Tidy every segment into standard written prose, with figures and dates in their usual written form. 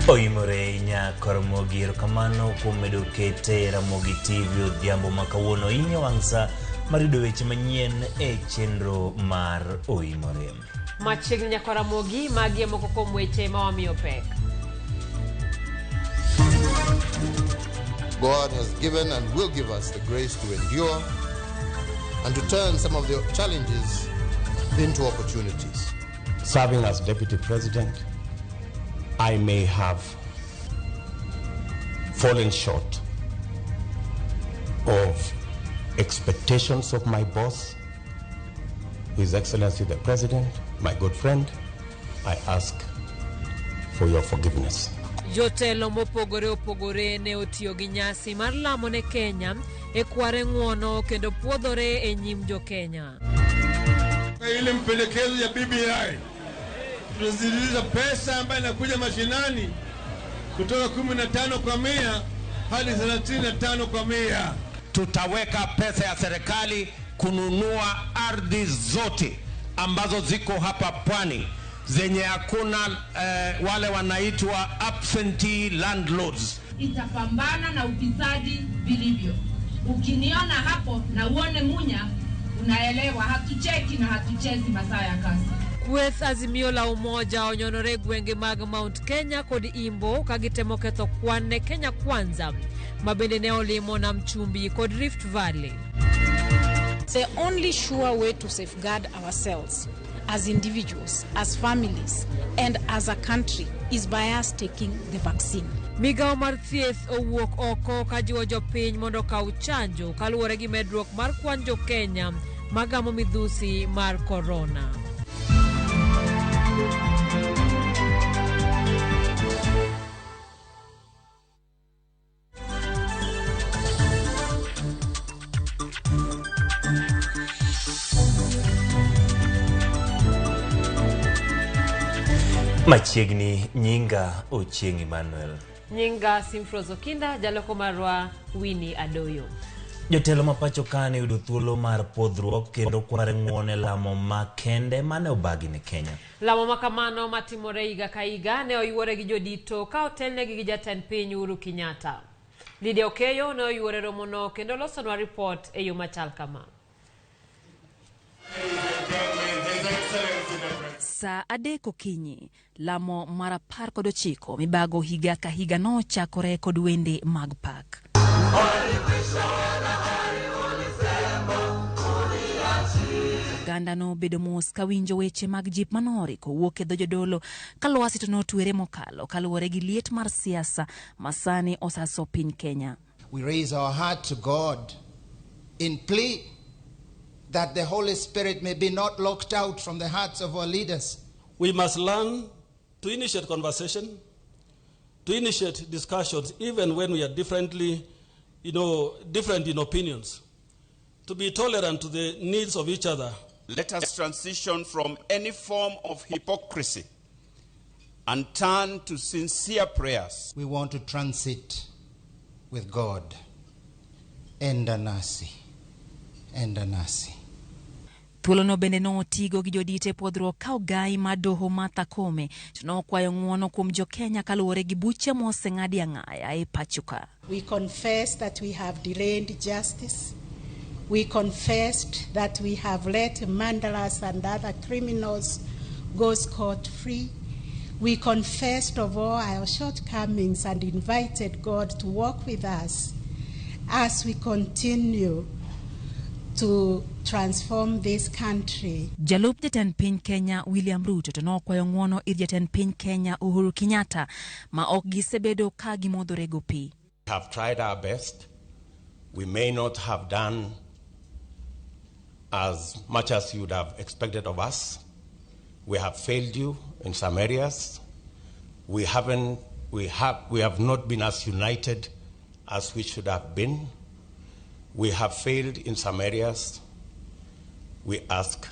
Oimore nyako Ramogi kamano kuom medo kete Ramogi TV odhiambo makawuono inyo wangsa marido weche manyien e chenro mar Oimore. Machiegni nyako Ramogi magie moko kuom weche mawamiyo pek. God has given and will give us the grace to endure and to turn some of the challenges into opportunities. Serving as Deputy President, I may have fallen short of expectations of my boss, His Excellency the President, my good friend. I ask for your forgiveness. Jotelo mopogore opogore ne otiyo gi nyasi mar lamo ne Kenya e kware ng'uono kendo puodhore e nyim jo Kenya. Ile mpendekezo ya BBI tunazidisha pesa ambayo inakuja mashinani kutoka 15 kwa 100 hadi 35 kwa 100. Tutaweka pesa ya serikali kununua ardhi zote ambazo ziko hapa pwani zenye hakuna wale wanaitwa absentee landlords. Itapambana na ufisadi vilivyo. Ukiniona hapo na uone Munya, unaelewa hatucheki na hatuchezi masaa ya kazi. Kweth azimio la umoja onyonore gwenge mag Mount Kenya kod Imbo kagitemo ketho kwan Kenya kwanza mabende ne olimo na Mchumbi kod Rift Valley. The only sure way to safeguard ourselves as individuals, as families, and as a country is by us taking the vaccine. Migao mar thieth owuok oko kajiwo jopiny mondo kaw chanjo kaluwore gi medruok mar kwan jo Kenya magamo midhusi mar corona. Machiegni nyinga Ochieng Emmanuel. Nyinga Simfrozo Kinda jaloko marwa Winnie Adoyo. Jotelo mapacho kane yudo thuolo mar podhruok kendo kware ng'uone lamo makende mane obagi ne Kenya. Lamo makamano matimore higa ka higa ne oyuore gi jodito ka otelnegi gi jatend piny Uhuru Kenyatta. Lydia Okeyo ne oyuore romono kendo losonwa report e yo machal kama. Sa adek okinyi, lamo mar 19 mibago higa ka higa no chakore kod wende mag pak. Ganda no bedo mos kawinjo weche mag jip manori kowuok e dho jodolo kalwasi to notwere mokalo kaluwore gi liet mar siasa masani osaso piny Kenya. We raise our heart to God in plea that the Holy Spirit may be not locked out from the hearts of our leaders. We must learn to initiate conversation, to initiate discussions, even when we are different in opinions, to be tolerant to the needs of each other. Let us transition from any form of hypocrisy and turn to sincere prayers. We want to transit with God. Enda nasi. Enda nasi. Thuolo no bende no tigo gi jodite podhruok ka ogai madoho Martha Koome to nokwayo ng'uono kuom jo Kenya kaluwore gi buche moseng'adi ang'aya e pachuka. We confess that we have delayed justice. We confessed that we have let murderers and other criminals go scot-free. We confessed of all our shortcomings and invited God to walk with us as we continue to transform this country. Jalup jatend piny Kenya William Ruto to nokwayo ng'uono ir jatend piny Kenya Uhuru Kenyatta ma ok gisebedo ka gimodhore go pi. We have tried our best. We may not have done as much as you would have expected of us. We have failed you in some areas. We have not been as united as we should have been. We have failed in some areas. We ask,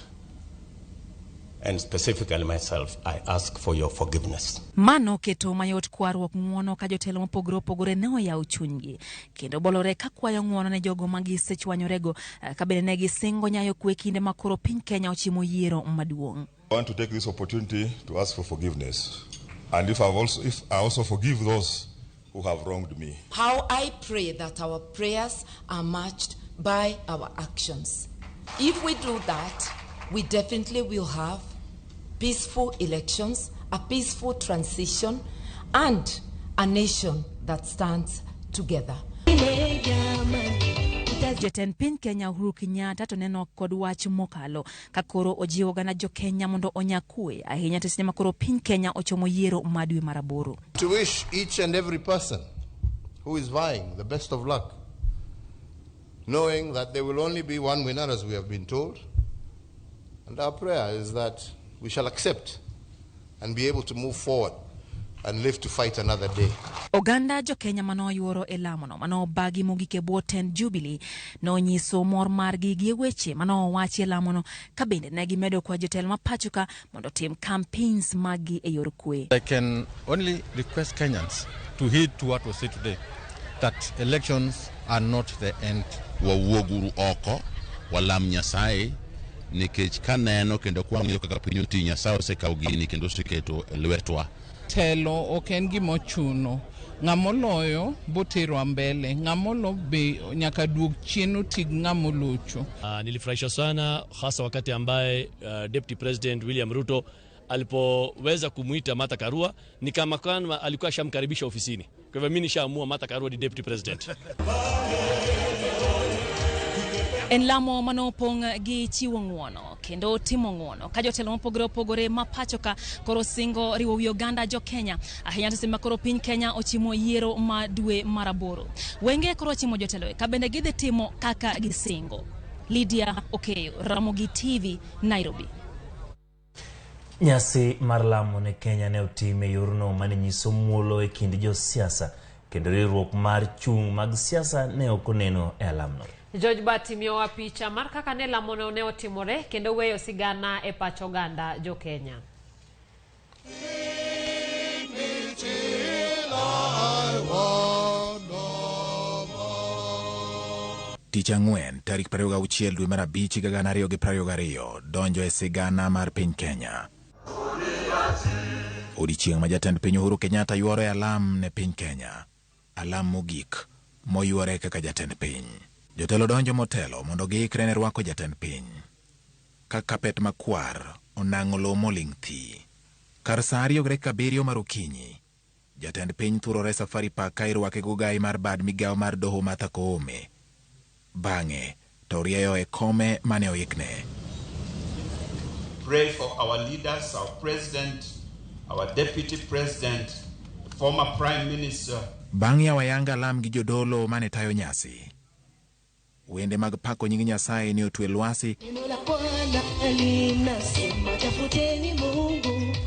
and specifically myself, I ask for your forgiveness. Mano keto mayot kwaruok ng'uono ka jotelo mopogore opogore ne oyawo chunygi kendo bolore ka kwayo ng'uono ne jogo magisechwanyorego ka bende ne gisingo nyayo kwe kinde makoro piny Kenya ochimo yiero maduong'. I want to take this opportunity to ask for forgiveness and if I also forgive those who have wronged me. How I pray that our prayers are matched by our actions. If we do that, we definitely will have peaceful elections, a peaceful transition, and a nation that stands together. Jatend piny Kenya Uhuru Kenyatta to neno kod wach mokalo kakoro ojiwo gana jo Kenya mondo onyakue ahinya to sinema koro piny Kenya ochomo yiero madwe maraboro. To wish each and every person who is vying the best of luck, knowing that there will only be one winner, as we have been told, and our prayer is that we shall accept and be able to move forward and live to fight another day. Oganda jo Kenya mano yuoro e lamono mano bagi mogike boten Jubilee no nyiso mor margi gi weche mano wachi e lamono kabende negi medo kwa jotelo mapachuka mondo tim campaigns magi e yor kwe. I can only request Kenyans to heed to what was said today, that elections are not the end. Wawuoguru oko walam Nyasaye nikech kaneno kendo kwang'yo kaka piny oti Nyasaye osekawo gini kendo oseketo e lwetwa. Telo ok en gima ochuno, ng'amoloyo botero mbele, ng'amolo be nyaka duog chien otig ng'amolocho. Nilifurahisha sana hasa wakati ambaye Deputy President William Ruto alipoweza kumuita Martha Karua, ni kama kwamba alikuwa shamkaribisha ofisini. Kwa hivyo mimi nishaamua Martha Karua ni Deputy President. En lamo mano pong gi chiwo ng'uono kendo timo ng'uono ka jotelo mopogore opogore mapachoka koro singo riwo wi oganda jo Kenya ahinya to sema koro piny Kenya ochimo yiero madwe maraboro. Wenge koro chimo jotelo ka bende gidhi timo kaka gisingo. Lydia Okeyo, Ramogi TV, Nairobi. Nyasi mar lamo ne Kenya ne otime yorno mane nyiso muolo e kind jo siasa kendo riwruok mar chung mag siasa ne okoneno e alamno. George Batimio wa picha mar kaka ne lamono ne otimore kendo weyo sigana e pacho ganda jo Kenya. Tich Ang'wen, tarik 26 dwe mar 5 higa 2022, donjo e sigana mar piny Kenya. Odiochieng' ma jatend piny Uhuru Kenyatta yuoro e alam ne piny Kenya. Alam mogik moyuore kaka jatend piny. Jotelo donjo motelo mondo giikre ne rwako jatend piny. Ka kapet makwar onang'o lo moling' thi. Kar sa 2:07 mar okinyi, jatend piny thurore Safari Park ka irwake gogai mar bad migawo mar doho Martha Koome. Bang'e to rieyo e kome mane oikne. Pray for our leaders, our president, our deputy president, the former prime minister. Bang' yawo ayanga lam gi jodolo mane tayo nyasi. Wende mag pako nying Nyasaye ne otwe lwasi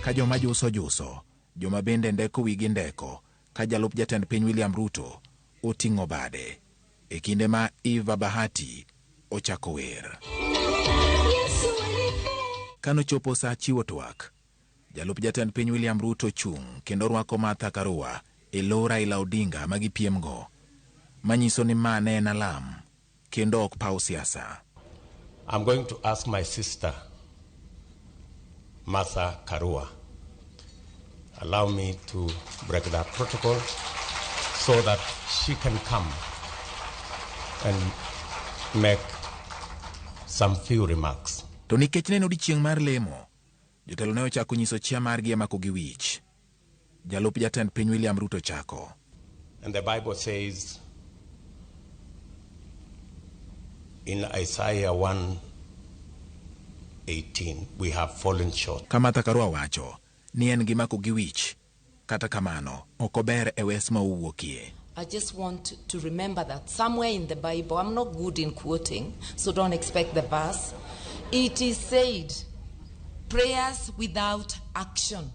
ka joma juso, joma bende ndeko wigi ndeko ka jalup jatend piny William Ruto oting'o bade. E kinde ma Eva Bahati ochako wer. Kano chopo sa chiwo twak, jalup jatend piny William Ruto chung kendo rwako Martha Karua e lo Raila Odinga magipiem go. Manyiso ni mane en alam kendo ok paw siasa. I'm going to ask my sister Martha Karua. Allow me to break that protocol so that she can come and make some few remarks. To nikech neno odiochieng' mar lemo, jotelo ne ochako nyiso chia margi emako gi wich. Jalup jatend piny William Ruto chako. And the Bible says in Isaiah 1:18, we have fallen short. Martha Karua wacho ni en gi mako gi wich, kata kamano ok ober e wes ma owuokie. I just want to remember that somewhere in the Bible, I'm not good in quoting, so don't expect the verse. It is said, prayers without action.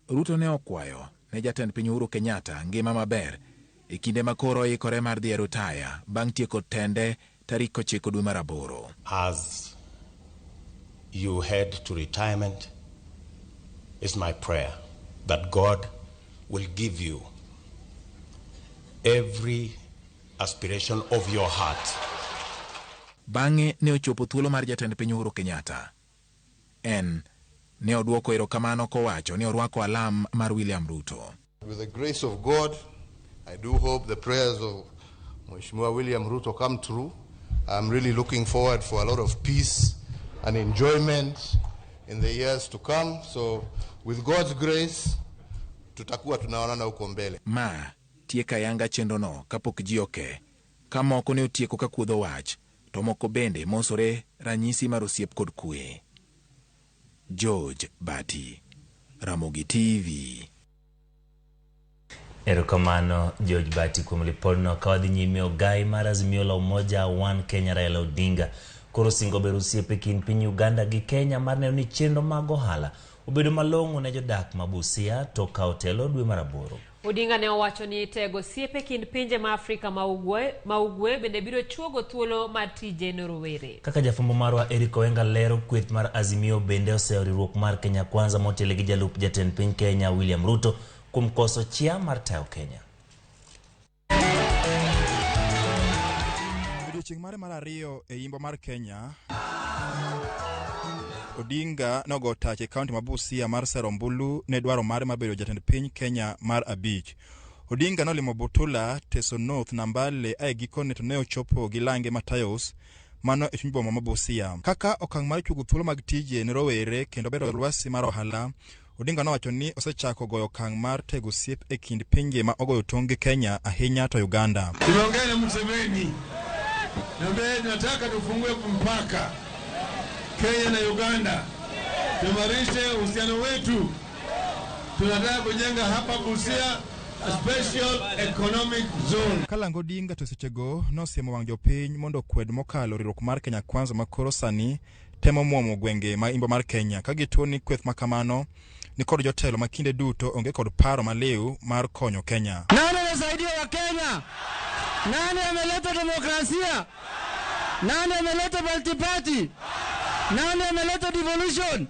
Ruto ne okwayo ne jatend piny Uhuru Kenyatta ngima maber e kinde makoro ikore mar dhi e rutaya bang' tieko tende tarik 9 dwe mar 8. As you head to retirement, it's my prayer that God will give you every aspiration of your heart. Bang'e ne ochopo thuolo mar jatend piny Uhuru Kenyatta. En ne oduoko erokamano kowacho ni orwako alam mar William Ruto. With the grace of God, I do hope the prayers of Mheshimiwa William Ruto come true. I'm really looking forward for a lot of peace and enjoyment in the years to come. So with God's grace, tutakuwa tunaonana huko mbele. Ma tieka yanga chendono kapok ji oke. Ka moko ne otieko ka kuodho wach, to moko bende mosore ranyisi mar osiep kod kwe. George Bati, Ramogi TV. Erokamano George Bati kuom lipodno. Ka wadhi nyime, ogai mar Azimio la Umoja One Kenya Raila Odinga koro singo bero osiepe kind piny Uganda gi Kenya mar neno ni chenro mag ohala obedo malong'o ne jodak ma Busia to ka otelo dwe mar aboro. Odinga ne owacho ni tego osiepe kind pinje ma Afrika ma ugwe bende biro chuogo thuolo mar tije ne rowere. Kaka jafumbo marwa Eric Owenga lero, kweth mar Azimio bende oseo riwruok mar Kenya Kwanza motelo gi jalup jatend piny Kenya William Ruto kuom koso chia mar tayo Kenya. Odiochieng' mare mar ariyo e yimbo mar Kenya, Odinga nogo tach e kaunti ma Busia mar Serombulu ne dwaro mare mar bedo jatend piny Kenya mar abich. Odinga nolimo Butula, Teso North, Nambale ae gikone to ne ochopo gi Lange Matayos mano e chuny boma ma Busia. Kaka okang' mar chugo thuolo mag tije ne rowere kendo bedo lwasi mar ohala, Odinga nowacho ni osechako goyo okang' mar tego osiep e kind pinje ma ogoyo tong' gi Kenya ahinya to Uganda. Tumeongea na Museveni. Nataka tufungue mpaka Kenya na Uganda. Tumarishe uhusiano wetu. Tunataka kujenga hapa Busia a special economic zone. Kalango Odinga to sechego nosiemo wang' jopiny mondo kwed mokalo riwruok mar Kenya Kwanza makoro sani temo muomo gwenge ma imbo mar Kenya. Ka gituo ni kweth makamano ni kod jotelo makinde duto onge kod paro maliw mar konyo Kenya. Nani anasaidia wa Kenya? Nani ameleta demokrasia? Nani ameleta multi-party? Nani ameleta devolution?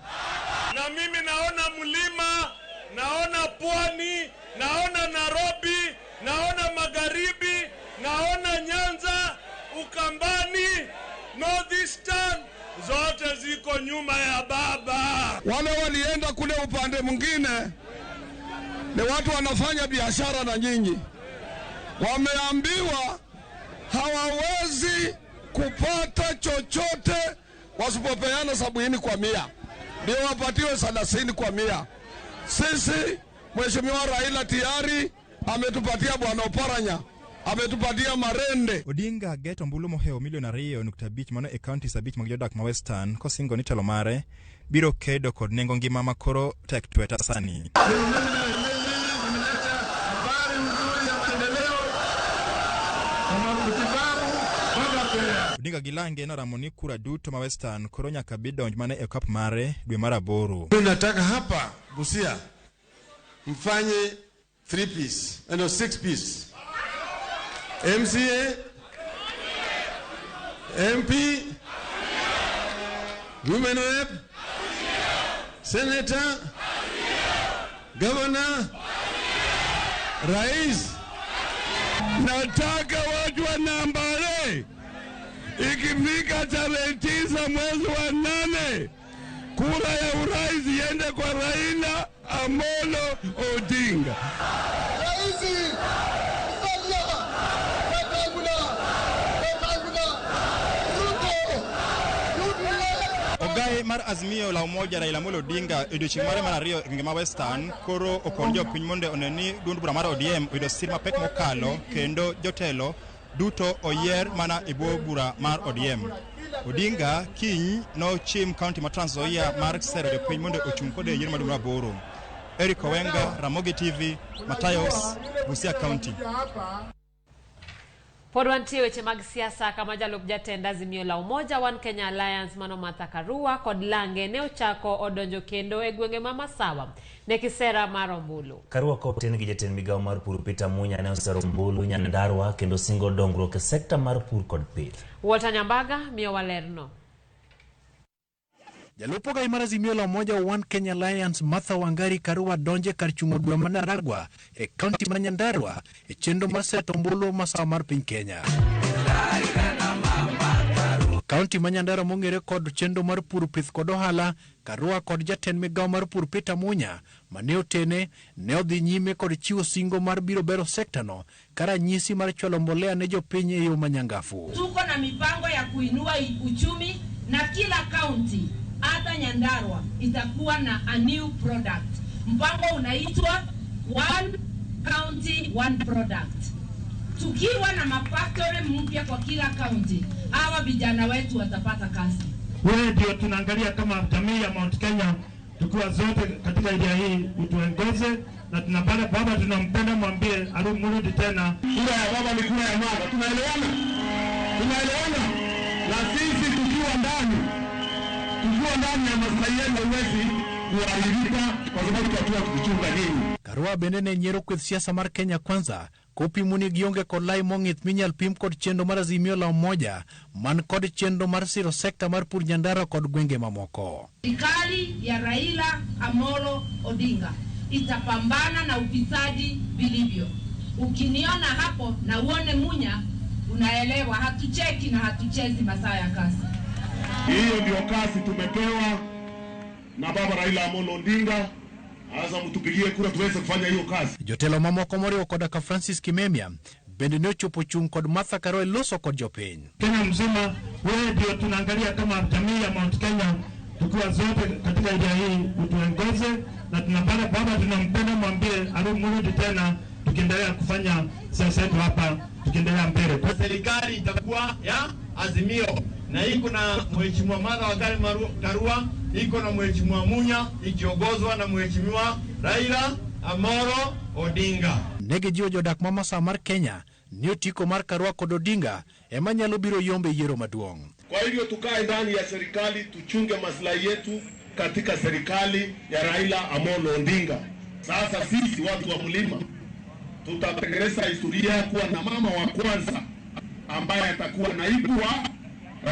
Na mimi naona mlima, naona pwani, naona Nairobi, naona magharibi, naona Nyanza, Ukambani, Northeastern, zote ziko nyuma ya baba. Wale walienda kule upande mwingine ni watu wanafanya biashara na nyinyi. Wameambiwa hawawezi kupata chochote wasipopeana 70 kwa 100. Ndio wapatiwe 30 kwa 100. Sisi Mheshimiwa Raila tayari ametupatia bwana Oparanya, ametupatia Marende. Odinga geto mbulu moheo milioni 2.5 mano e county sabich mag jodak ma Western kosingo ni telo mare biro kedo kod nengo ngima makoro tek tweta sani. Odinga gilange na ramoni kura duto ma Western koro nyaka bidonj mane e kap mare dwe mar aboro. Tunataka hapa Busia mfanye 3 piece, 6 piece. MCA, MP, Women Rep, Senator, Governor, Rais. Nataka watu wa Nambale ikifika tarehe 9 mwezi wa 8 kura ya urais iende kwa Raila Amolo Odinga. Ogai mar Azimio la Umoja Raila Amolo Odinga odiochieng' mare mar ariyo e ngima Western koro okonjo piny mondo oneni duond bura mar ODM oyudo sir mapek mokalo kendo jotelo duto oyier mana e bwo bura mar ODM. Odinga kiny nochim kaunti ma Trans Nzoia mar sero jopiny mondo ochung' kode yiero maduong' maboro. Eric Owenga, Ramogi TV, Matayos, Busia County. Pod wantie weche mag siasa kama jalup jatend Azimio la Umoja One Kenya Alliance mano Martha Karua kod Lange ne ochako odonjo kendo e gwenge ma Masawa ne kisera mar ombulu. Karua kopten gi jatend migawo mar pur Peter Munya ne osero ombulu Nyandarua kendo singo dongruok e sekta mar pur kod pith. Walter Nyambaga miyo walerno. Jalupo gai mar Azimio la Umoja One Kenya Alliance Martha Wangari Karua donje kar chungo dwe ma Naragwa e kaunti ma Nyandarua e chenro mar seto ombulu Masawa mar piny Kenya. kaunti ma Nyandarua mong'ere kod chenro mar pur pith kod ohala, Karua kod jatend migawo mar pur Peter Munya mane otene ne odhi nyime kod chiwo singo mar biro bero sekta no karanyisi mar chwalo mbolea ne jopiny e yo manyangafu. Tuko na mipango ya kuinua uchumi na kila kaunti hata Nyandarua itakuwa na a new product. Mpango unaitwa One County One Product. Tukiwa na mafactory mpya kwa kila kaunti, hawa vijana wetu watapata kazi. Wewe ndio tunaangalia kama jamii ya Mount Kenya, tukiwa zote katika idea hii utuongoze, na tunapenda baba, tunampenda, mwambie arudi tena. Kura ya baba ni kura ya mama. Tunaelewana? Tunaelewana? Na sisi tukiwa ndani ya maslahi yetu huwezi kuharibika kwa sababu tutakuwa tukichunga nini. Karua bende ne nyiero kweth siasa mar Kenya Kwanza kopimuni gionge kod lai mong'ith minyal pim kod chenro mar Azimio la Umoja man kod chenro mar siro sekta mar pur Nyandarua kod gwenge mamoko. Serikali ya Raila Amolo Odinga itapambana na ufisadi vilivyo. Ukiniona hapo na uone Munya, unaelewa hatucheki na hatuchezi masaa ya kazi. Hiyo ndio kazi tumepewa na baba Raila Amolo Odinga. Asa mtupigie kura tuweze kufanya hiyo kazi. Jotelo mamoko moriwo koda ka Francis Kimemia bende ne ochopo chung kod Martha Karua loso kod jopiny. Kenya mzima, wewe ndio tunaangalia kama jamii ya Mount Kenya, tukiwa zote katika idea hii utuongoze, na tunapenda baba, tunampenda, mwambie arudi tena, tukiendelea kufanya siasa yetu hapa, tukiendelea mbele. Kwa serikali itakuwa ya Azimio, na iko na mheshimiwa Martha Karua, iko na mheshimiwa Munya, ikiongozwa na mheshimiwa Raila Amolo Odinga. Nege jiwo jodak ma Masawa mar Kenya ni otiko mar Karua kod Odinga ema nyalo biro yombe yiero maduong'. Kwa hivyo tukae ndani ya serikali, tuchunge maslahi yetu katika serikali ya Raila Amolo Odinga. Sasa sisi watu wa mlima tutatengeneza historia kuwa na mama wa kwanza ambaye atakuwa naibu wa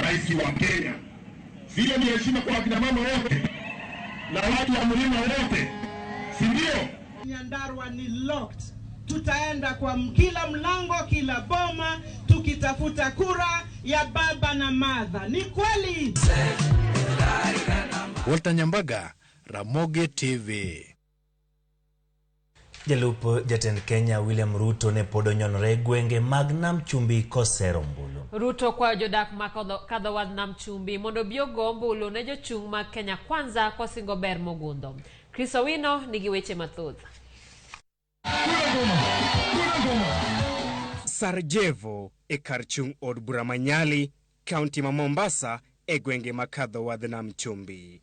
rais wa Kenya. Hiyo ni heshima kwa kina mama wote na watu wa mlima wote, si ndio? Nyandarua ni locked. Tutaenda kwa kila mlango, kila boma, tukitafuta kura ya baba na Martha. Ni kweli. Walter Nyambaga, Ramogi TV. Jalup jatend Kenya William Ruto ne pod onyonore gwenge mag Nam Chumbi kosero ombulu. Ruto kwa jodak makadho wad Nam Chumbi mondo biogo ombulu ne jochung' mag Kenya Kwanza kwa singo ber mogundho. Chris Owino nigi weche mathoth. Sarjevo e kar chung' od bura Manyali, kaunti ma Mombasa e gwenge makadho wadh Nam Chumbi.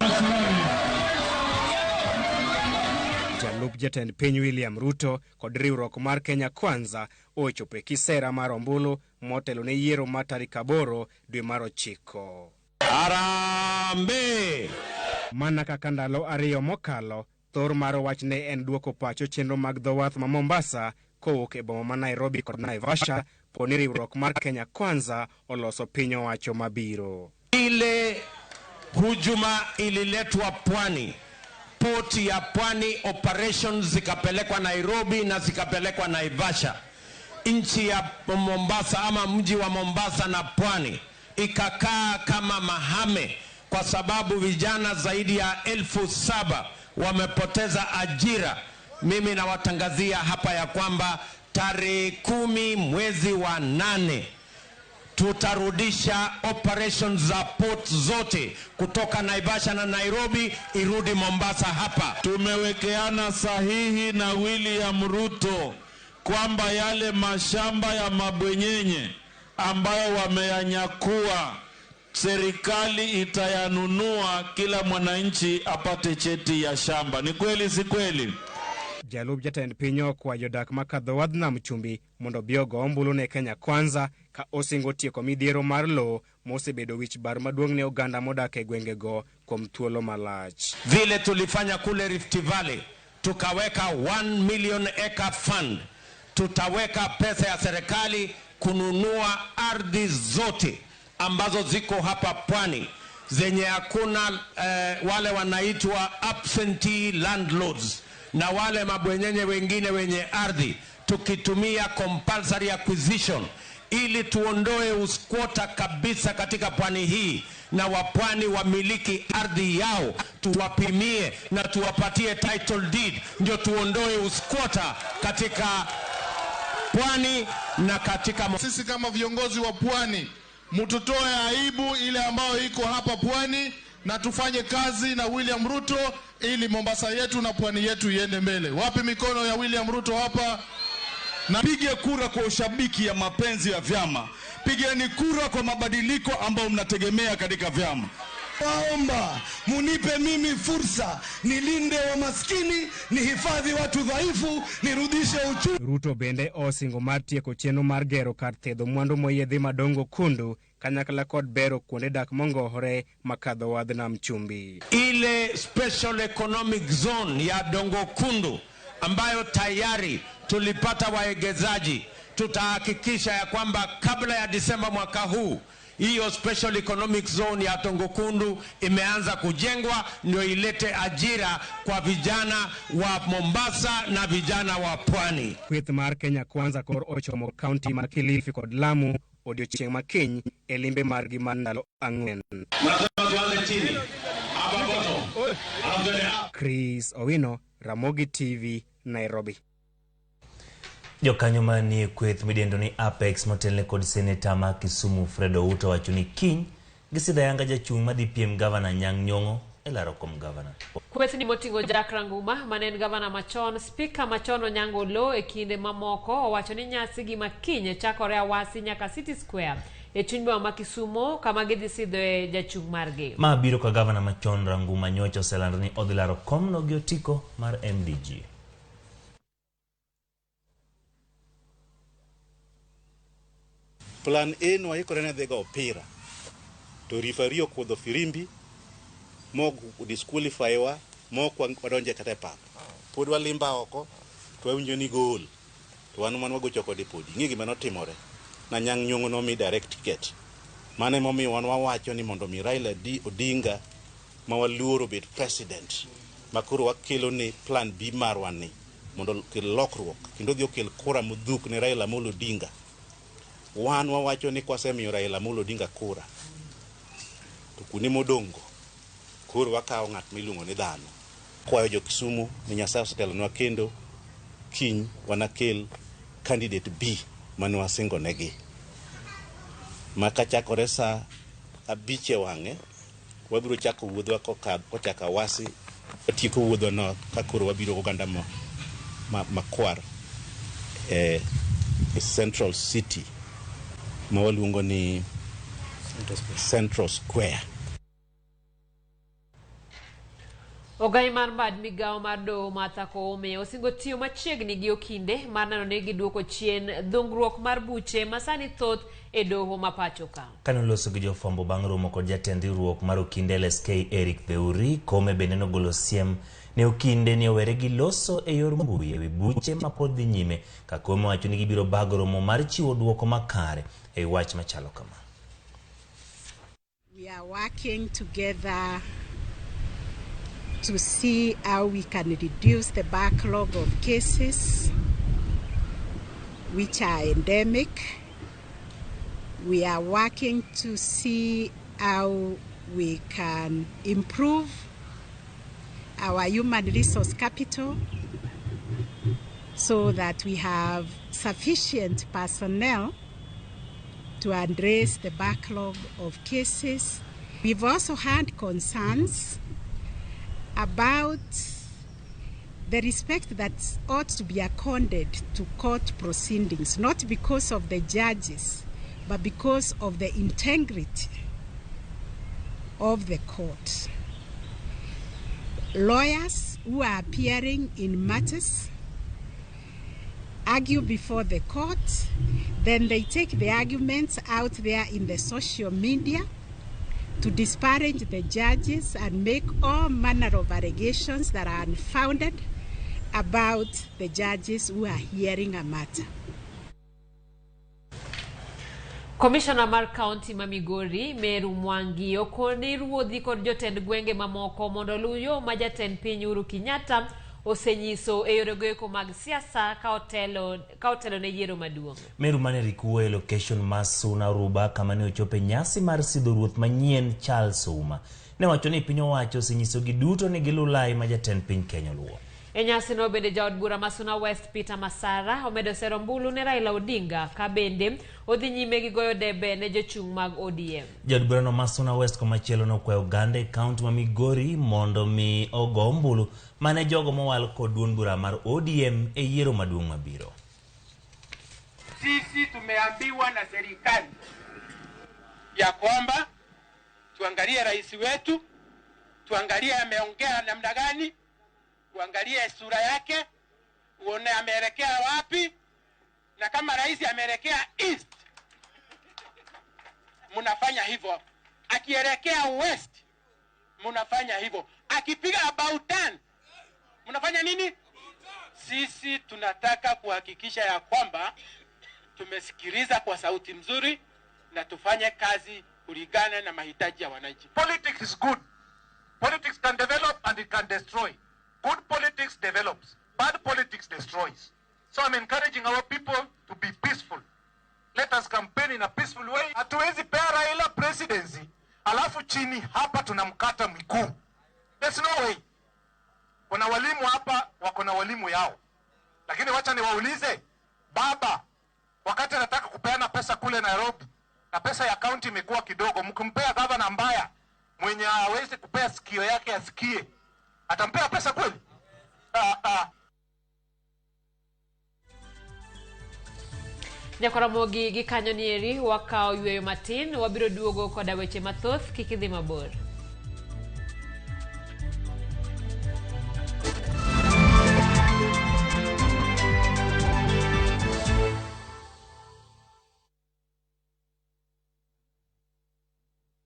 Jalup jatend piny William Ruto kod riwruok mar Kenya Kwanza ochopo e kisera mar ombulu motelo ne yiero ma tarik 8 dwe mar 9. Arambe! Mana kaka ndalo 2 mokalo, thor mar wach ne en duoko pacho chenro mag dhowath ma Mombasa kowuok e boma ma Nairobi kod Naivasha, poni riwruok mar Kenya Kwanza oloso piny owacho mabiro. Ile hujuma ililetwa Pwani, poti ya Pwani, operations zikapelekwa Nairobi na zikapelekwa Naivasha. Nchi ya Mombasa ama mji wa Mombasa na Pwani ikakaa kama mahame kwa sababu vijana zaidi ya 7,000 wamepoteza ajira. Mimi nawatangazia hapa ya kwamba tarehe 10 mwezi wa 8 tutarudisha operations za port zote kutoka Naivasha na Nairobi irudi Mombasa hapa. Tumewekeana sahihi na William Ruto kwamba yale mashamba ya mabwenyenye ambayo wameyanyakua serikali itayanunua, kila mwananchi apate cheti ya shamba. Ni kweli si kweli? Jalup jatend pinyo kwa jodak makadho wadh Nam Chumbi mondo biogo ombulu ne Kenya Kwanza ka osingo tieko midhiero mar lo mosebedo wich bar maduong' ne oganda modak e gwengego kuom thuolo malach. Vile tulifanya kule Rift Valley, tukaweka 1 million acre fund. Tutaweka pesa ya serikali kununua ardhi zote ambazo ziko hapa Pwani zenye hakuna wale wanaitwa absentee landlords na wale mabwenyenye wengine wenye ardhi, tukitumia compulsory acquisition ili tuondoe uskwota kabisa katika pwani hii, na wapwani wamiliki ardhi yao, tuwapimie na tuwapatie title deed, ndio tuondoe uskwota katika pwani na katika... Sisi kama viongozi wa pwani, mtutoe aibu ile ambayo iko hapa pwani, na tufanye kazi na William Ruto ili Mombasa yetu na pwani yetu iende mbele. Wapi mikono ya William Ruto hapa? Na pige kura kwa ushabiki ya mapenzi ya vyama. Pigeni kura kwa mabadiliko ambayo mnategemea katika vyama. Waomba munipe mimi fursa, nilinde wa maskini, nihifadhi watu dhaifu, nirudishe uchumi. Ruto bende osingo mar tieko chenro mar gero kar thedho mwandu moyiedhi madongo kundu kanyakla kod bero kuonde dak mongohore makadho wadh nam chumbi. Ile special economic zone ya Dongo Kundu ambayo tayari tulipata waegezaji, tutahakikisha ya kwamba kabla ya Disemba mwaka huu hiyo special economic zone ya Dongo Kundu imeanza kujengwa, ndio ilete ajira kwa vijana wa Mombasa na vijana wa pwani. Kweth mar Kenya Kwanza kor ochomo county ma Kilifi kod Lamu odiochieng' makiny e limbe margi mar ndalo 4. Chris Owino, Ramogi TV, Nairobi. Jokanyo manie kweth midendo ni Apex motelne kod seneta ma Kisumu Fred Outo wacho ni kiny gisida yanga jachung' madhi piem gavana Nyang' Nyong'o e laro kom gavana. Kweth ni motingo Jack Ranguma manen gavana machon, speaker machon Onyango Lo e kinde mamoko owacho ni nyasi gi makiny chakore Awasi nyaka City Square e chuny boma ma Kisumu kama gidhi sidho e jachung' margi. Ma biro ka gavana machon Ranguma nyocha oselando ni odhi laro komno gi otiko mar MDG. Plan A no aikore ne dhega opira to referee okuodho firimbi mok disqualify wa mok wadonje kata e pap pod walimba oko to wawinjo ni gol to wan man wagocho kod e podi ng'i gima notimore na Nyang' Nyong'o no mi direct ticket mane momiyo wan wawacho ni mondo mi Raila Odinga ma waluoro bet president makoro wakelo ni plan B marwan ni mondo kel lokruok kendo dhi okel kura mudhuk ne Raila Amolo Odinga. Wan wawacho ni kwasemiyo Raila Amolo Odinga kura to kune modongo koro wakawo ng'at miluongo ni dhano. Kwayo jo Kisumu ni Nyasaye osetelonwa kendo kiny wanakel candidate B mane wasingo negi makachakore sa 5 e wang'e wabiro chako wuodhwa kochaka Awasi watieko wuodhwa no ka koro wabiro oganda makwar Central City ma waluongo ni Central Square. Ogai mar bad migao mar doho Martha Koome osingo tiyo machiegni gi okinde mar neno ni giduoko chien dhungruok mar buche masani thoth e doho ma pachoka. Kane oloso gi jofwambo bang' romo kod jatend riwruok mar okinde LSK Eric Theuri, Koome bende nogolo siem ne okinde ni owere gi loso e yor mbui ewi buche ma pod dhi nyime, ka Koome wacho ni gibiro bago romo mar chiwo duoko makare e wach machalo kama. We are working together to see how we can reduce the backlog of cases which are endemic. We are working to see how we can improve our human resource capital so that we have sufficient personnel to address the backlog of cases. We've also had concerns about the respect that ought to be accorded to court proceedings, not because of the judges, but because of the integrity of the court. Lawyers who are appearing in matters argue before the court, then they take the arguments out there in the social media to disparage the judges and make all manner of allegations that are unfounded about the judges who are hearing a matter. Commissioner mar County ma Migori, Meru Mwangi, okoni ruodhi kod jotend gwenge mamoko mondo luyo ma jatend piny Uhuru Kenyatta osenyiso e yore goeko mag siasa ka otelo ne yiero maduong'. Meru mane rikuwe location Masuna Ruba kama ne ochope nyasi mar sidho ruoth manyien Charles Souma. Ne wacho ni piny owacho osenyiso giduto ni gilulai ma jatend piny Kenya luwo. E nyasi no bende jaod bura Masuna West Peter Masara omedo sero mbulu ne Raila Odinga ka bende odhi nyime gi goyo debe ne jochung' mag ODM. Jaod bura no Masuna West komachielo no kwayo oganda e kaunti ma Migori mondo mi ogo mbulu mane jogo mowal kod duond bura mar ODM e yiero maduong' mabiro. Sisi tumeambiwa na serikali ya kwamba tuangalie rais wetu, tuangalie ameongea namna gani, tuangalie sura yake, uone ameelekea wapi, na kama rais ameelekea east, munafanya hivyo. Akielekea west, munafanya hivyo. Akipiga about turn, munafanya nini? Sisi tunataka kuhakikisha ya kwamba tumesikiliza kwa sauti mzuri na tufanye kazi kulingana na mahitaji ya wananchi. Politics is good. Politics can develop and it can destroy. Good politics develops. Bad politics destroys. So I'm encouraging our people to be peaceful. Let us campaign in a peaceful way. Hatuwezi pea Raila presidency, alafu chini hapa tunamkata miguu. There's no way. Kuna walimu hapa wako na walimu yao. Lakini wacha niwaulize, baba, wakati anataka kupeana pesa kule Nairobi, na pesa ya county imekuwa kidogo, mkimpea gavana mbaya mwenye hawezi kupea sikio yake asikie, atampea pesa kweli? Ramogi gi kanyo nieri wakao yweyo matin wabiro duogo koda weche mathoth kikidhi mabor.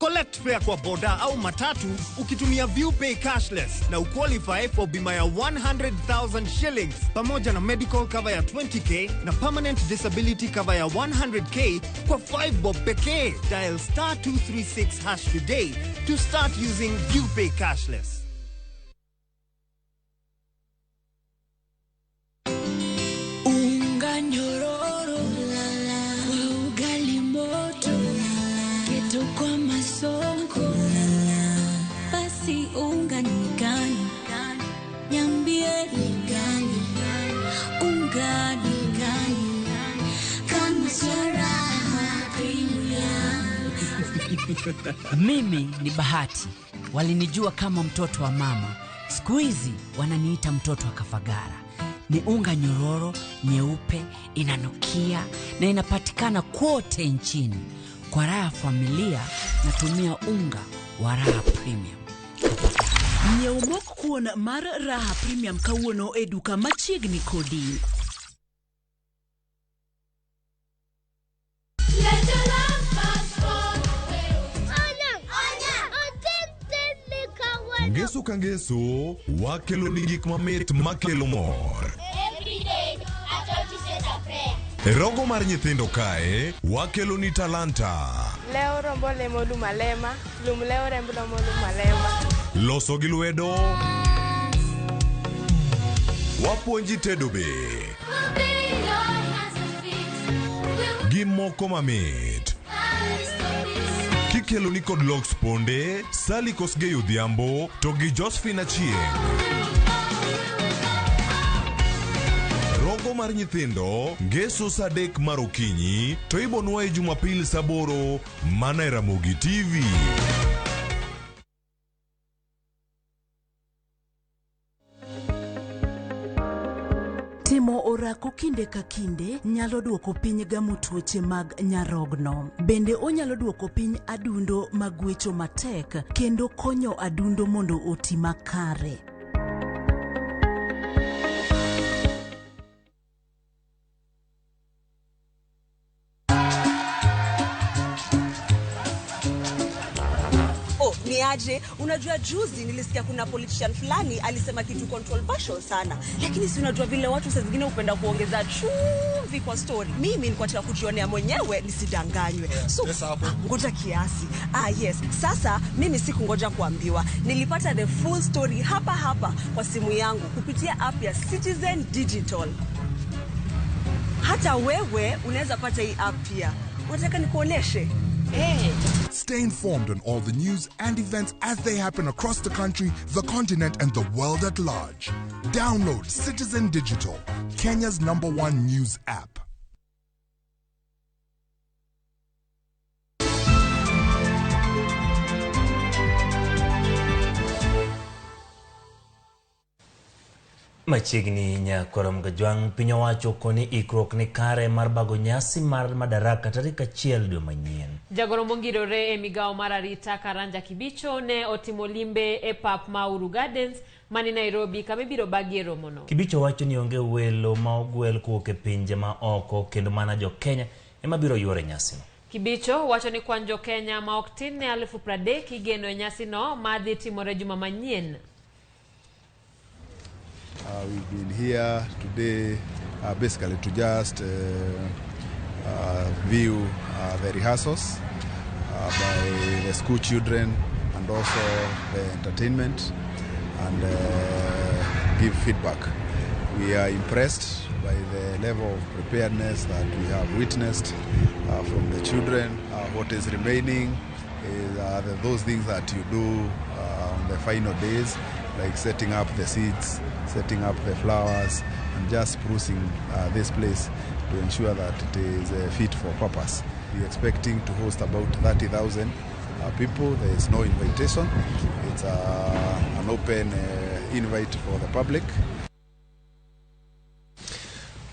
Collect fare kwa boda au matatu ukitumia ViewPay cashless na uqualify for bima ya 100,000 shillings pamoja na medical cover ya 20k na permanent disability cover ya 100k kwa 5 bob pekee. Dial *236# today to start using ViewPay cashless. Unga nyororo kwa ugali moto keto kwa masongo basi unga ni gani niambie ni gani unga ni gani kama Raha Premium. Mimi ni Bahati, walinijua kama mtoto wa mama, siku hizi wananiita mtoto wa Kafagara. Ni unga nyororo, nyeupe, inanukia na inapatikana kote nchini. Kwa raha familia natumia unga wa Raha Premium. Nyeumok kuon mar Raha Premium kawuono e duka machiegni kodi. Ngeso ka ngeso wakelo ni gik mamit makelo mor. E rogo mar nyithindo kae wakelo ni talanta. Leo rombo lemo lumalema, leo rembo lumalema. Loso gi lwedo. Wapuonji tedo be. Gimoko mamit. Kikelo ni kod Lox Ponde, Sally Kosgei Odhiambo, to gi Josephine Achieng'. Rogo mar nyithindo, ngeso saa 3 mar okinyi, to ibonwa e Jumapil saa 8 mana e Ramogi TV. Timo orako kinde ka kinde nyalo duoko piny gamo tuoche mag nyarogno. Bende onyalo duoko piny adundo mag wecho matek kendo konyo adundo mondo oti makare. ni aje? Unajua juzi nilisikia kuna politician fulani alisema kitu controversial sana. Lakini si unajua vile watu saa zingine upenda kuongeza chumvi kwa story. Mimi nilikuwa nataka kujionea mwenyewe nisidanganywe. So ngoja kiasi. Yes. Sasa mimi sikungoja kuambiwa. Nilipata the full story hapa kwa simu yangu kupitia app ya Citizen Digital. Hata wewe unaweza pata hii app pia. Unataka nikuoneshe? Stay informed on all the news and events as they happen across the country, the continent, and the world at large. Download Citizen Digital, Kenya's #1 news app. Machiegni nyakorom gajwang piny owacho koni ikruok ni kare mar bago nyasi mar madaraka tarik 1 dwe manyien. Jagoro mongirore e migao mar arita Karanja Kibicho ne otimo limbe e pap ma Uhuru Gardens mani Nairobi kama ibiro bagie romono. Kibicho wacho ni onge welo ma ogwel kuok e pinje ma oko kendo mana jo Kenya ema biro yuore nyasi no. Kibicho wacho ni kwan jo Kenya ma ok tin ne 30,000 igeno e nyasi no ma dhi timore juma manyien. We've been here today basically to just view the rehearsals by the school children and also the entertainment and give feedback. We are impressed by the level of preparedness that we have witnessed from the children. What is remaining is those things that you do on the final days, like setting up the seats, setting up the flowers, and just sprucing this place to ensure that it is fit for purpose. We're expecting to host about 30,000 people. There is no invitation. It's an open invite for the public.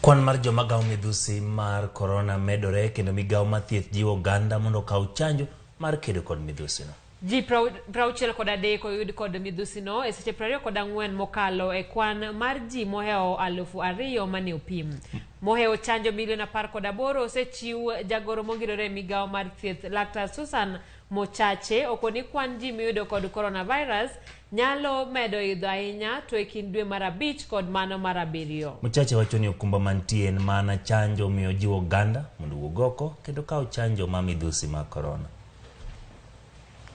Kwan mar joma gawo midhusi mar corona medore kendo migawo mathieth jiwo oganda mondo kaw chanjo mar kedo kod midhusi no. Ji 63 oyud kod midhusi no e seche 24 mokalo e kwan mar ji moheo 2,000 mane opim. Moheo chanjo milion 18 osechiw. Jagoro mongirore migawo mar thieth Dr. Susan Mochache okoni kwan ji miyudo kod coronavirus nyalo medo idho ahinya to e kind dwe mar 5 kod mano mar 7. Mochache wacho ni okumba mantie en mana chanjo miyo jiwo oganda mondo wuog oko kendo kaw chanjo ma midhusi mar corona.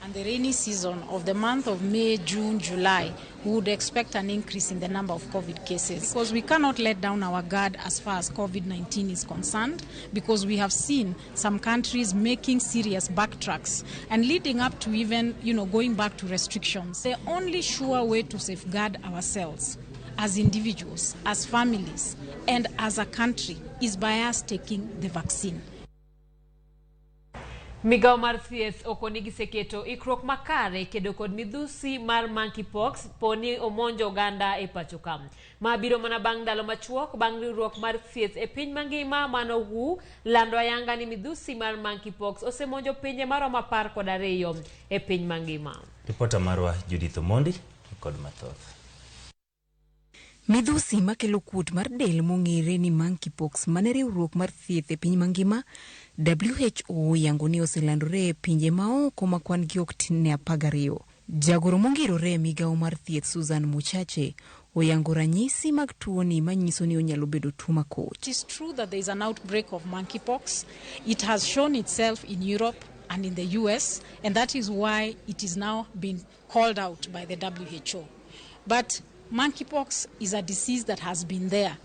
And the rainy season of the month of May, June, July, we would expect an increase in the number of COVID cases because we cannot let down our guard as far as COVID-19 is concerned, because we have seen some countries making serious backtracks and leading up to even, going back to restrictions. The only sure way to safeguard ourselves as individuals, as families, and as a country is by us taking the vaccine. Migao mar thieth okoni giseketo ikruok makare kedo kod midhusi mar monkeypox poni omonjo oganda e pacho kam. Ma biro mana bang' ndalo machuok bang' riwruok mar thieth e piny mangima mano WHO lando ayanga ni midhusi mar monkeypox osemonjo pinje maromo 12 e piny mangima. Ripota marwa Judith Omondi kod mathoth. Midhusi makelo kuot mar del mong'ere ni monkeypox mane riwruok mar thieth e piny mangima WHO yango ni oselandore e pinje maoko ma kwan gi ok tin ne 12. Jagoro mongirore migawo mar thieth Susan Mochache oyango ranyisi mag tuoni manyiso ni onyalo bedo tuo makoch. It is true that there is an outbreak of monkeypox. It has shown itself in Europe and in the US, and that is why it is now being called out by the WHO. But monkeypox is a disease that has been there,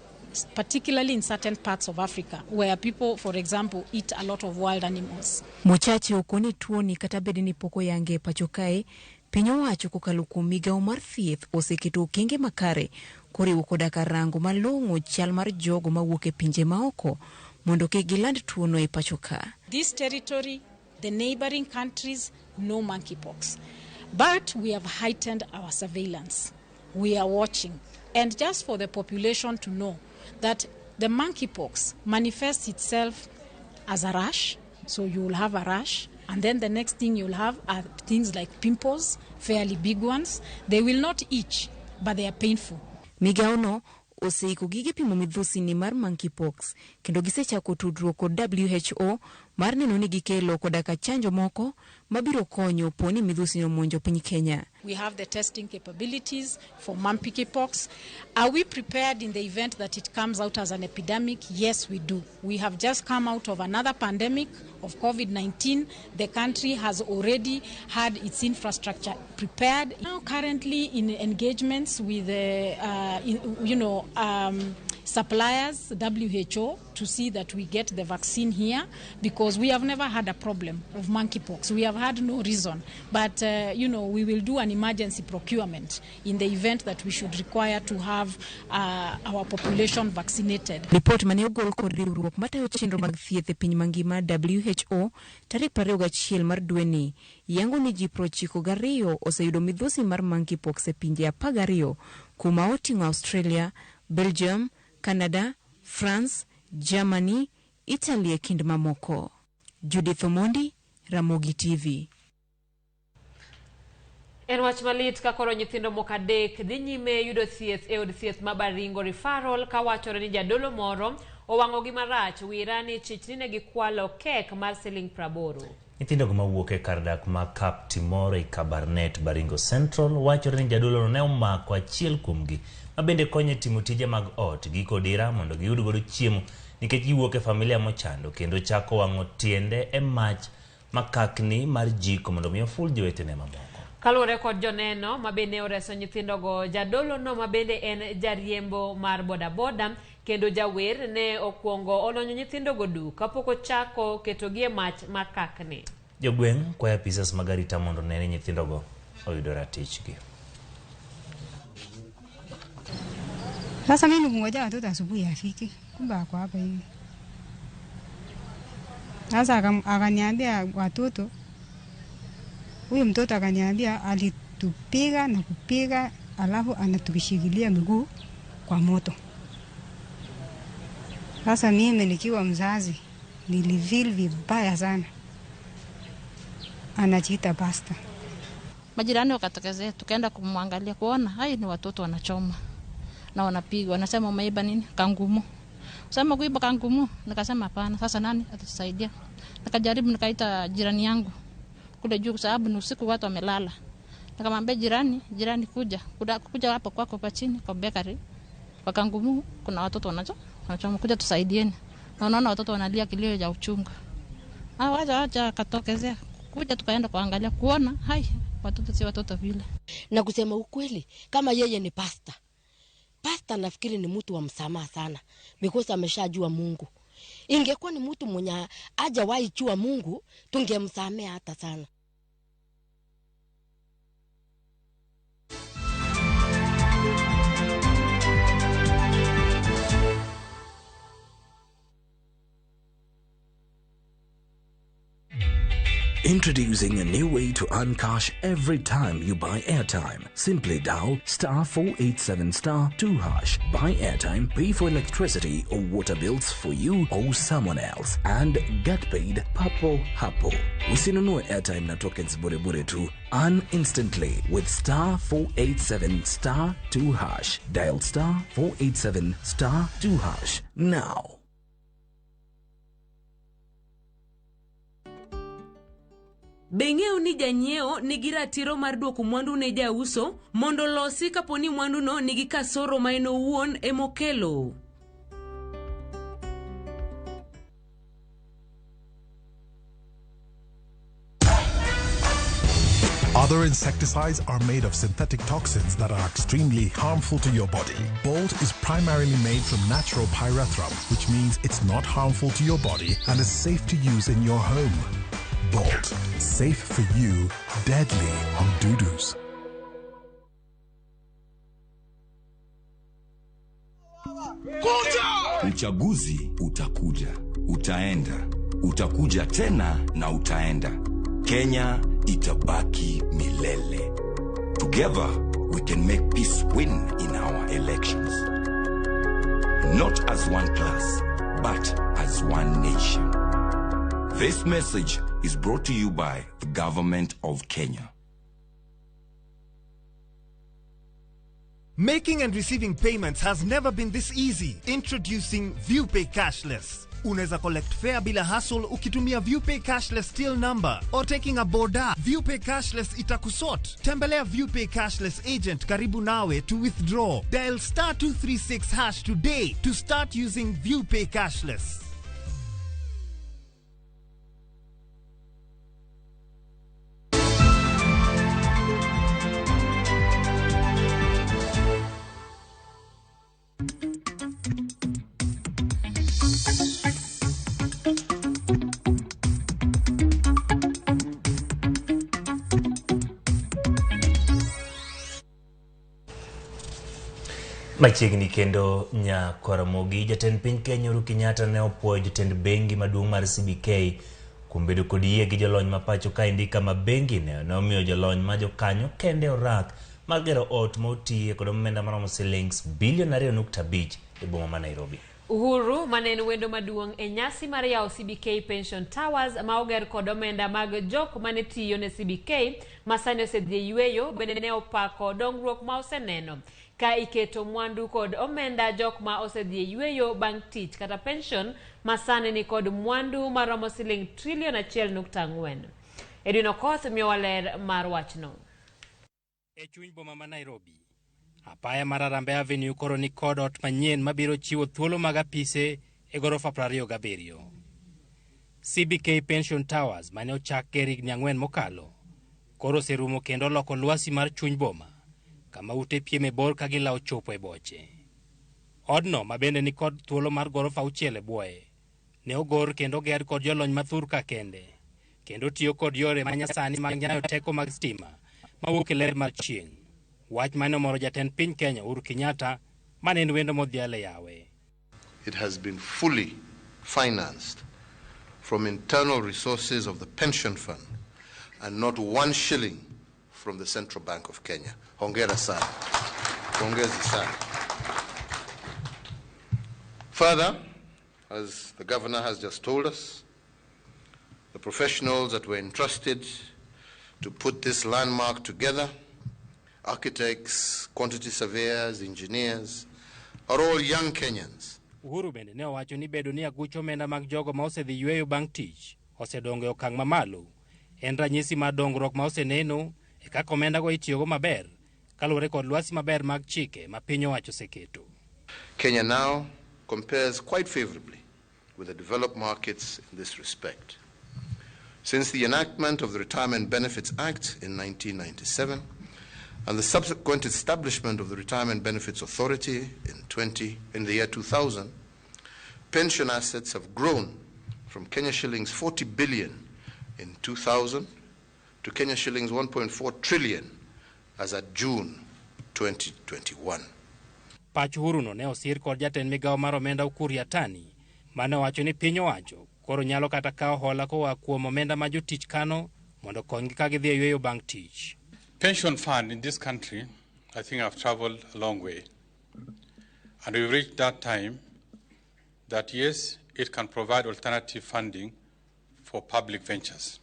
particularly in certain parts of Africa, where people, for example, eat a lot of wild animals. Mochache okoni tuoni kata bedi ni poko yange pacho kae, piny owacho kokalo kuom migawo mar thieth oseketo okenge makare koriwo koda karango malong'o chal mar jogo mawuok e pinje maoko mondo kik giland tuono e pacho ka. This territory, the neighboring countries, no monkeypox. But we have heightened our surveillance. We are watching. And just for the population to know that the monkeypox manifests itself as a rash, so you will have a rash, and then the next thing you'll have are things like pimples, fairly big ones. They will not itch, but they are painful. Migawo no oseiko gige pimo midhusi ni mar monkeypox kendo gisechako tudruok kod WHO mar neno ni gikelo koda ka chanjo moko mabiro konyo poni midhusi no monjo piny Kenya. We have the testing capabilities for monkeypox. Are we prepared in the event that it comes out as an epidemic? Yes, we do. We have just come out of another pandemic of COVID-19. The country has already had its infrastructure prepared. Now currently in engagements with suppliers, WHO, to see that we get the vaccine here, because we have never had a problem of monkeypox. We have had no reason. But, we will do an emergency procurement in the event that we should require to have our population vaccinated. Report mane ogol kod riwruok matayo chenro mag thieth e piny mangima WHO tarik 21 mar dweni yango ni ji 92 oseyudo midhusi mar monkeypox e pinje 12 kuma oting'o Australia, Belgium, Canada, France, Germany, Italy e kind mamoko. Judith Omondi, Ramogi TV. En wach malit ka koro nyithindo moko adek dhi nyime yudo thieth e od thieth ma Baringo referral ka wachore ni jadolo moro owang'ogi marach wirani chich ni gikwalo kek mar siling 80. Nyithindo go mawuok e kar dak ma Kap Timor e Kabarnet Baringo Central wachore ni jadolo ne omako achiel kuomgi ma bende konyo timo tije mag ot gi kodira mondo giyud godo chiemo nikech giwuok e familia mochando kendo chako wang'o tiende e mach makakni mar jiko mondo miyo ful jowetene mamoko. Kalure kod joneno mabende oreso nyithindo go jadolo no mabende en jariembo mar bodaboda kendo jawer ne okuongo olonyo nyithindo go du kapok ochako ketogi e mach makakni. Jogweng' kwayo apisas mag arita mondo nene nyithindo go oyudo ratichgi. Sasa mimi kungoja watoto asubuhi afike, kumbe ako hapa hivi. Sasa akaniambia watoto, huyu mtoto akaniambia alitupiga na kupiga alafu anatukishikilia miguu kwa moto. Sasa mimi nikiwa mzazi nilifeel vibaya sana. Anajiita pasta. Majirani wakatokezea tukaenda kumwangalia kuona hai ni watoto wanachoma na wanapigwa, wanasema umeiba nini? Kangumu. Sema kuiba kangumu, nikasema hapana. Sasa nani atatusaidia? Nikajaribu nikaita jirani yangu kule juu, sababu ni usiku watu wamelala. Nikamwambia jirani kuja hapo kwako pa chini kwa bakery kwa kangumu, kuna watoto wanachoma, kuja tusaidieni. Na unaona watoto wanalia kilio cha uchungu. Wacha katokezea, kuja tukaenda kuangalia kuona hai watoto si watoto vile. Na kusema ukweli, kama yeye ni pasta nafikiri ni mtu wa msamaha sana, because ameshajua Mungu. Ingekuwa ni mtu mwenye hajawahi jua Mungu, tungemsamea hata sana. Introducing a new way to earn cash every time you buy airtime. Simply dial *487*2#. Buy airtime, pay for electricity or water bills for you or someone else, and get paid papo hapo. Usinunue airtime na tokens bure bure tu. Earn instantly with *487*2#. Dial *487*2# now. Beng'eyo ni janyiewo nigi ratiro mar duoko mwandu ne jauso mondo losi kaponi mwandu no nigi kasoro ma en owuon emokelo. Other insecticides are made of synthetic toxins that are extremely harmful to your body. Bolt is primarily made from natural pyrethrum, which means it's not harmful to your body and is safe to use in your home. Bolt, safe for you, deadly on doo-doos. Uchaguzi utakuja, utaenda, utakuja tena na utaenda. Kenya itabaki milele. Together, we can make peace win in our elections. Not as one class, but as one nation. This message is brought to you by the government of Kenya. Making and receiving payments has never been this easy. Introducing ViewPay Cashless. Unaweza collect fare bila hassle ukitumia ViewPay cashless till number or taking a boda. ViewPay cashless itakusort. Tembelea ViewPay cashless agent karibu nawe to withdraw. Dial *236# today to start using ViewPay cashless. Machiegni kendo nya Ramogi jatend piny Kenya Uhuru Kenyatta ne opuoyo jatend bengi maduong' mar CBK kuom bedo kod yie gi jolony ma pacho ka indika ma bengi ne omiyo jolony ma jokanyo kende orak mar gero ot motiye kod omenda maromo shillings bilion 2.5 e boma ma Nairobi. Uhuru manen wendo maduong' e nyasi mar yawo CBK Pension Towers ma oger kod omenda mag jok mane tiyo ne CBK masani osedhi yweyo bende ne opako dongruok ma oseneno ka iketo mwandu kod omenda jok ma osedhi yweyo bang' tich kata pension masani ni kod mwandu maromo shilling trillion 1.4. Edwin Okoth miyo waler mar wachno. E chuny boma ma Nairobi, apaya mar Harambee Avenue koro ni kod ot manyien mabiro chiwo thuolo mag apise e gorofa 27. CBK Pension Towers mane ochak higni 4 mokalo koro serumo kendo loko lwasi mar chuny boma kama ute pieme bor ka gilawo chopo e boche. Odno mabende ni kod thuolo mar gorofa 6 e bwoye ne ogor kendo ger kod jolony mathur ka kendo tiyo kod yore manyasani mag nyayo teko mag stima mawuok e ler mar chieng'. Wach mane omoro jatend piny Kenya Uhuru Kenyatta mane en wendo modhiale yawe. It has been fully financed from internal resources of the pension fund and not 1 shilling from the Central Bank of Kenya. Hongera sana. Pongezi sana. Further, as the governor has just told us, the professionals that were entrusted to put this landmark together, architects, quantity surveyors, engineers, are all young Kenyans. Uhuru bende ne owacho ni bedo ni agucho omenda mag jogo ma osedhi yweyo bang' tich osedongo e okang' mamalo en ranyisi mar dongruok ma oseneno e kaka omenda go itiyogo maber kaluwore kod lwasi maber mag chike ma piny owacho oseketo. Kenya now compares quite favorably with the developed markets in this respect. Since the enactment of the Retirement Benefits Act in 1997 and the subsequent establishment of the Retirement Benefits Authority in the year 2000, pension assets have grown from Kenya shillings 40 billion in 2000 to Kenya shillings 1.4 trillion as at June 2021. Pach Uhuru no ne osir kod jatend migawo mar omenda Ukur Yatani mane owacho ni piny owacho koro nyalo kata kawo hola koa kuom omenda ma jotich kano mondo konygi ka gidhi yweyo bang' tich. Pension fund in this country, I think I've traveled a long way. And we've reached that time that yes, it can provide alternative funding for public ventures.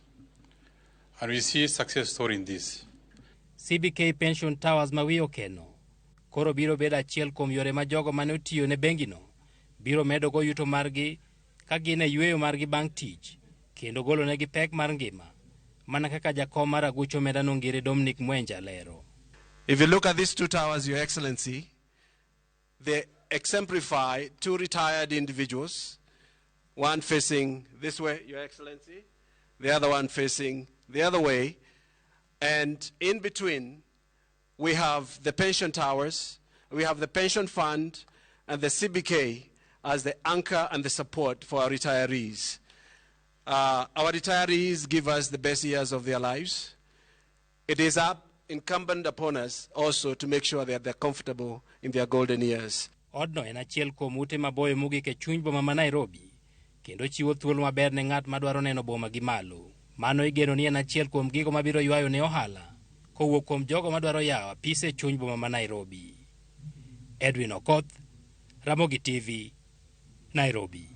And we see a success story in this. CBK Pension Towers ma wi okeno koro biro bedo achiel kuom yore ma jogo mane otiyo ne bengino biro medo go yuto margi ka gin e yweyo margi bang' tich kendo golo negi pek mar ngima mana kaka jakom mar agucho omenda nongire Dominic Mwenja lero. If you look at these 2 towers, Your Excellency, they exemplify 2 retired individuals, one facing this way, Your Excellency, the other one facing the other way, and in between we have the pension towers, we have the pension fund, and the CBK as the anchor and the support for our retirees. Our retirees give us the best years of their lives. It is incumbent upon us also to make sure that they're comfortable in their golden years. Odno en achiel kuom ute maboyo mogik e chuny boma ma Nairobi, kendo chiwo thuolo maber ne ng'at madwaro neno boma gi malo. Mano igeno ni en achiel kuom gigo mabiro ywayo ne ohala kowuok kuom jogo madwaro yawo apise e chuny boma ma Nairobi. Edwin Okoth, Ramogi TV, Nairobi.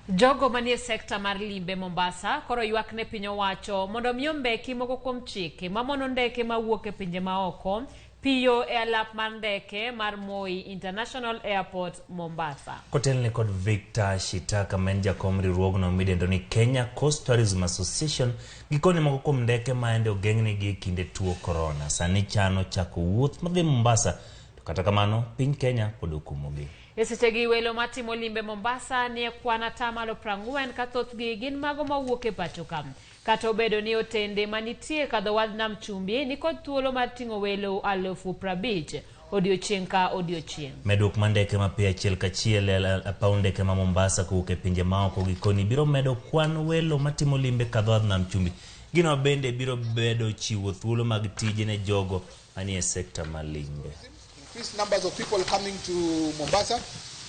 Jogo manie sekta mar limbe Mombasa koro ywak ne piny owacho mondo miyo mbeki moko kuom chike mamono ndeke mawuok e pinje maoko piyo e alap mar ndeke mar Moi International Airport Mombasa. Kotelne kod Victor Shitaka men jakom riwruogno midendo ni Kenya Coast Tourism Association gikone moko kuom ndeke maende ogeng'negi kinde tuo corona. Sani chano chako wuoth madhi Mombasa, to kata kamano piny Kenya pod okumogi. Esechegi welo matimo limbe Mombasa ni kwan atamalo 40 ka thothgi gin mago mawuok e pacho ka. Kata obedo ni otende manitie kadho wadh nam chumbi ni kod thuolo mar ting'o welo 50,000 odiochieng' ka odiochieng'. Medruok mandeke mapiyo achiel kachiel e paw ndeke ma Mombasa kowuok e pinje maoko gikoni biro medo kwan welo matimo limbe kadho wadh nam chumbi. Gino bende biro bedo chiwo thuolo mag tije ne jogo manie sekta mar limbe. Increased numbers of people coming to Mombasa,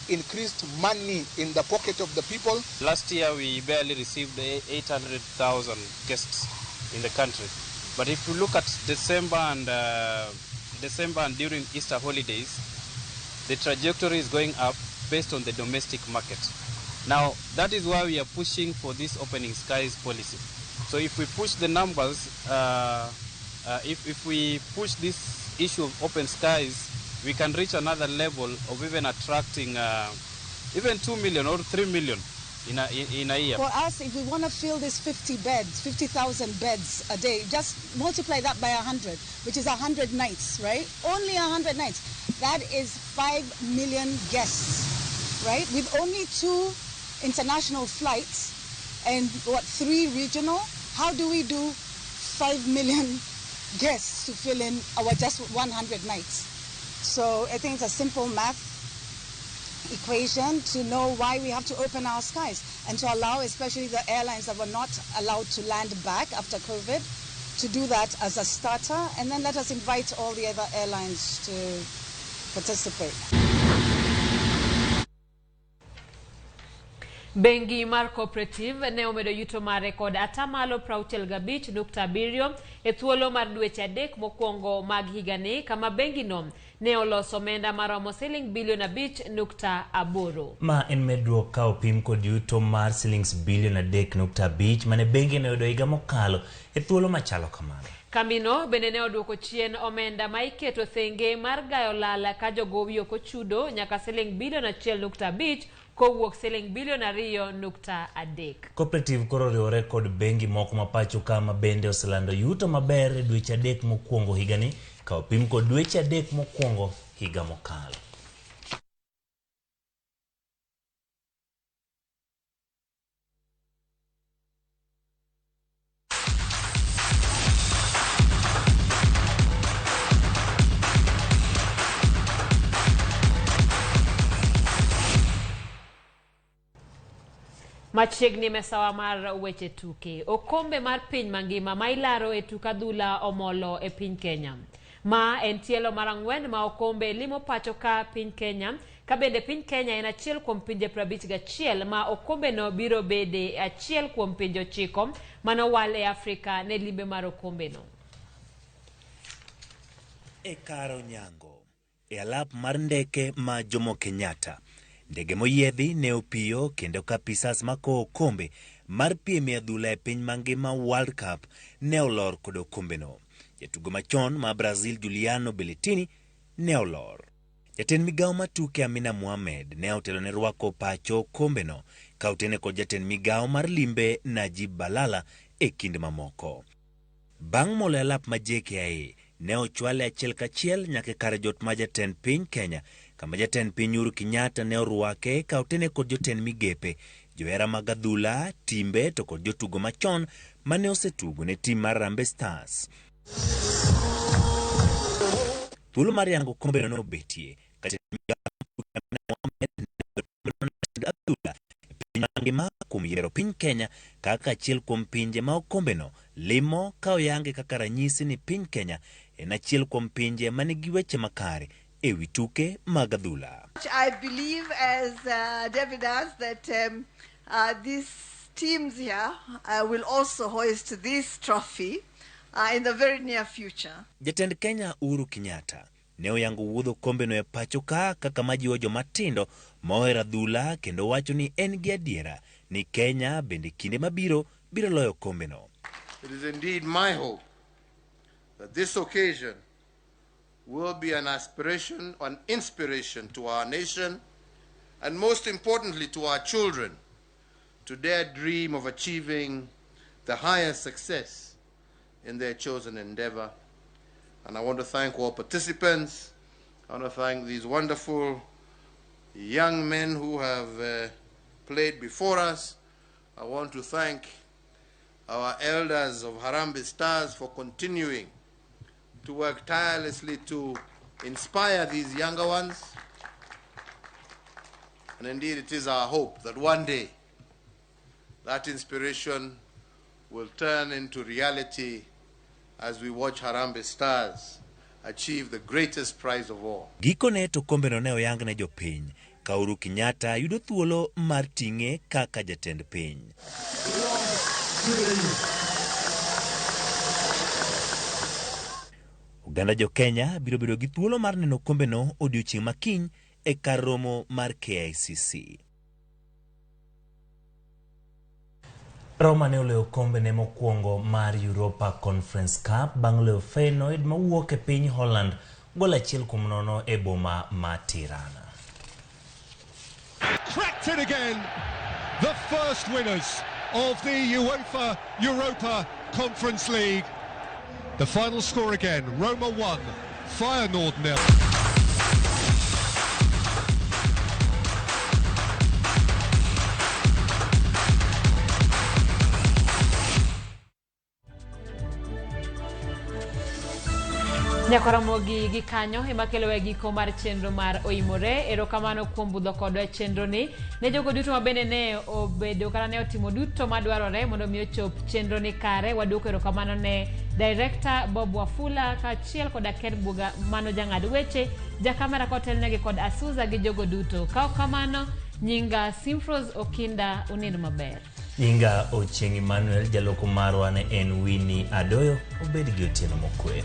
increased money in the pocket of the people. Last year we barely received 800,000 guests in the country. But if you look at December and during Easter holidays, the trajectory is going up based on the domestic market. Now that is why we are pushing for this opening skies policy. So if we push the numbers, if we push this issue of open skies, we can reach another level of even attracting even 2 million or 3 million in a year. For us, if we want to fill this 50,000 beds a day, just multiply that by 100, which is 100 nights, right? Only 100 nights. That is 5 million guests, right? With only 2 international flights and 3 regional, how do we do 5 million guests to fill in our just 100 nights? So I think it's a simple math equation to know why we have to open our skies and to allow especially the airlines that were not allowed to land back after COVID to do that as a starter, and then let us invite all the other airlines to participate. Bengi mar Cooperative ne omedo yuto mare kod atamalo 65.7 e thuolo mar dweche 3 mokwongo mag higani, kama bengi no ne oloso omenda maromo Sh5.8 billion. Ma en medruok ka opim kod yuto mar Sh3.5 mane bengi ne oyudo higa mokalo e thuolo machalo kamano. Kambino bende ne oduoko chien omenda ma iketo thenge mar gayo lala ka jogowi ok ochudo nyaka Sh1.5 kowuok Sh2.3. Cooperative koro riwore kod bengi moko mapacho kama bende oselando yuto maber e dweche 3 mokwongo higani ka opim kod dweche 3 mokwongo higa mokalo. Machiegni mesawa mar weche tuke. Okombe mar piny mangima ma ilaro e tuk adhula omolo e piny Kenya. Ma en tielo mar 4 ma okombe limo pacho ka piny Kenya. Ka bende piny Kenya en achiel kuom pinje 51 ma okombe no biro bede achiel kuom pinje 9 manowal e Afrika ne limbe mar okombe no. E karo nyango e alap mar ndeke ma Jomo Kenyatta, ndege moyiedhi ne opiyo kendo kapisas mako okombe mar piem e adhula e piny mangima World Cup ne olor kod okombe no. Jatugo machon ma Brazil Juliano Belletini ne olor. Jatend migawo matuke Amina Mohamed ne otelo ne rwako pacho okombe no ka otene kod jatend migawo mar limbe Najib Balala e kind mamoko. Bang' molo alap ma JKIA ne ochwale achiel kachiel nyaka kare jot ma jatend piny Kenya, kama jatend piny Uhuru Kenyatta ne orwake ka otene kod jotend migepe, johera mag adhula, timbe to kod jotugo machon mane osetugo ne tim mar Harambee Stars. Thuolo mar yango kombe no betie kata mangima kuom yiero piny Kenya kaka achiel kuom pinje ma okombe no limo ka oyange kaka ranyisi ni piny Kenya en achiel kuom pinje manigi weche makare e wi tuke mag adhula. I believe, as David does, that these teams here will also hoist this trophy in the very near future. Jatend Kenya Uhuru Kenyatta ne oyango wuodho kombe no e pacho ka kaka majiwo jomatindo mohero adhula kendo wacho ni en gi adiera ni Kenya bende kinde mabiro biro loyo kombe no. It is indeed my hope that this occasion will be an aspiration, an inspiration to our nation, and most importantly to our children, to dare dream of achieving the highest success in their chosen endeavor. And I want to thank all participants. I want to thank these wonderful young men who have played before us. I want to thank our elders of Harambee Stars for continuing to work tirelessly to inspire these younger ones. And indeed, it is our hope that one day that inspiration will turn into reality as we watch Harambee Stars achieve the greatest prize of all. Gikone to kombe no ne oyang ne jopiny ka Uhuru Kenyatta yudo thuolo mar ting'e kaka jatend piny. Uganda jo Kenya biro bedo gi thuolo mar neno kombe no odiochieng' makiny e kar romo mar KICC. Roma ne oleo kombe ne mokwongo mar Europa Conference Cup bang' leo Feyenoord mawuok e piny Holland gol 1-0 e boma ma Tirana. Cracked it again, the first winners of the UEFA Europa Conference League. The final score again, Roma 1, Feyenoord 0. Ramogi gi kanyo ema kelo e giko mar chenro mar Oimore. Erokamano kuom budho kodwa chenro ni. Ne jogo duto mabende ne obedo kata ne otimo duto madwarore mondo mi ochop chenro ni kare. Waduoko erokamano ne Director Bob Wafula kaachiel koda Ken Buga mano jang'ad weche, jakamera kotelnegi kod Asuza gi jogo duto. Kao kamano nyinga Simfros Okinda unind maber. Nyinga Ochieng' Emmanuel jaloko marwa ne en Winnie Adoyo. Obed gi otieno mokwe.